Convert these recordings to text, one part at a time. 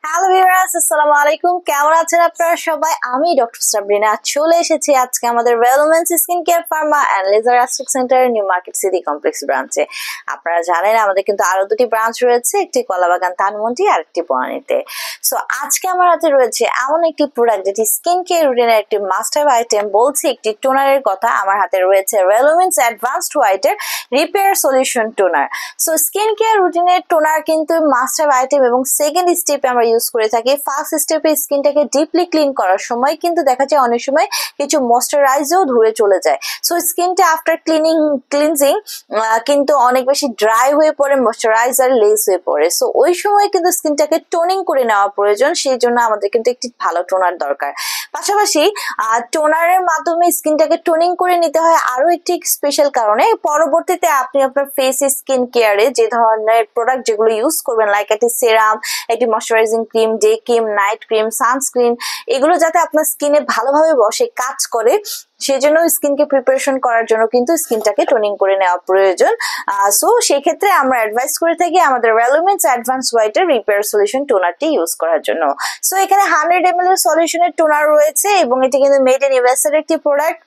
Hello viewers, আসসালামু আলাইকুম। কেমন আছেন আপনারা সবাই? আমি ডক্টর সাবরিনা চলে এসেছি আজকে আমাদের wellmens skin care pharma and laser aesthetic সেন্টারের নিউ মার্কেট সিটি কমপ্লেক্স ব্রাঞ্চে। আপনারা জানেন আমাদের কিন্তু আরো দুটি ব্রাঞ্চ রয়েছে, একটি কলাবাগান ধানমন্ডি আর একটি বনানীতে। সো আজকে আমার হাতে রয়েছে এমন একটি প্রোডাক্ট যেটি স্কিন কেয়ার রুটিনের একটি মাস্ট হ্যাভ আইটেম। বলছি একটি টোনারের কথা। আমার হাতে রয়েছে ওয়েলমেন্স অ্যাডভান্সড হোয়াইটের repair solution toner. So skin care রুটিনের টোনার কিন্তু মাস্ট হ্যাভ আইটেম এবং সেকেন্ড স্টেপে আমরা ইউজ করে থাকি। ফার্স্ট স্টেপে স্কিনটাকে ডিপলি ক্লিন করার সময় কিন্তু দেখা যায় অনেক সময় কিছু ময়শ্চারাইজও ধরে চলে যায়। সো স্কিনটা আফটার ক্লিনজিং কিন্তু অনেক বেশি ড্রাই হয়ে পড়ে, ময়শ্চারাইজার লেস হয়ে পড়ে। সো ওই সময় কিন্তু স্কিনটাকে টোনিং করে নেওয়া প্রয়োজন, সেই জন্য আমাদের কিন্তু একটি ভালো টোনার দরকার। পাশাপাশি টোনারের মাধ্যমে স্কিনটাকে টোনিং করে নিতে হয় আরো একটি স্পেশাল কারণে। পরবর্তীতে আপনি আপনার ফেস স্কিন কেয়ারে যে ধরনের প্রোডাক্ট যেগুলো ইউজ করবেন, লাইক একটি সেরাম, একটি moisturising cream, day cream, night cream, sunscreen, এগুলো যাতে আপনার স্কিনে ভালোভাবে বসে কাজ করে, সেই জন্য স্কিনকে প্রিপারেশন করার জন্য কিন্তু স্কিনটাকে টোনিং করে নেওয়া প্রয়োজন। সো সেই ক্ষেত্রে আমরা অ্যাডভাইস করে থাকি আমাদের ওয়েলমেন্স অ্যাডভান্স হোয়াইটের রিপেয়ার সলিউশন টোনারটি ইউজ করার জন্য। সো এখানে 100 ml এর সলিউশনের টোনার রয়েছে এবং এটি কিন্তু মেড ইন ইউএস এর একটি প্রোডাক্ট।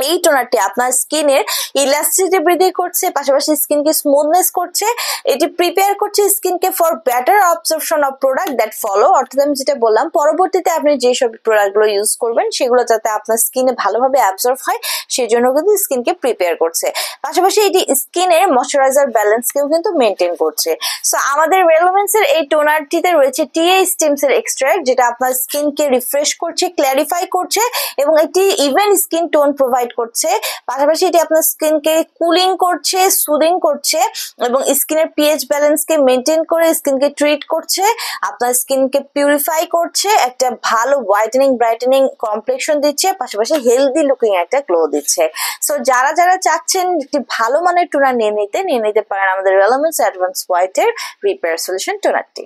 এই টোনারটি আপনার স্কিনের ইলাস্টিসিটি বৃদ্ধি করছে, পাশাপাশি স্কিনকে স্মুথনেস করছে। এটি প্রিপেয়ার করছে স্কিনকে for better absorption of product that follow. অর্থাৎ আমি যেটা বললাম, পরবর্তীতে আপনি যেসব প্রোডাক্টগুলো ইউজ করবেন সেগুলো যাতে আপনার স্কিনে ভালোভাবে অ্যাবজর্ব হয়, সেই জন্য কিন্তু স্কিনকে প্রিপেয়ার করছে। পাশাপাশি এটি স্কিনের ময়শ্চারাইজার ব্যালেন্সকেও কিন্তু মেনটেন করছে। সো আমাদের ওয়েলমেন্স এর এই টোনারটিতে রয়েছে টিএ স্টেমস এর এক্সট্রাক্ট, যেটা আপনার স্কিনকে রিফ্রেশ করছে, ক্ল্যারিফাই করছে এবং একটি ইভেন স্কিন টোন প্রোভাইড করছে। পাশাপাশি এটি আপনার স্কিনকে কুলিং করছে, সুদিং করছে এবং স্কিনের পিএইচ ব্যালেন্সকে মেনটেন করে স্কিনকে ট্রিট করছে, আপনার স্কিনকে পিউরিফাই করছে, একটা ভালো হোয়াইটেনিং ব্রাইটেনিং কমপ্লেকশন দিচ্ছে, পাশাপাশি হেলদি লুকিং একটা গ্লো দিচ্ছে। সো যারা যারা চাচ্ছেন একটি ভালো মানের টোনার নিয়ে নিতে পারেন আমাদের ওয়েলমেন্স অ্যাডভান্স হোয়াইটের রিপেয়ার সলিউশন টোনারটি।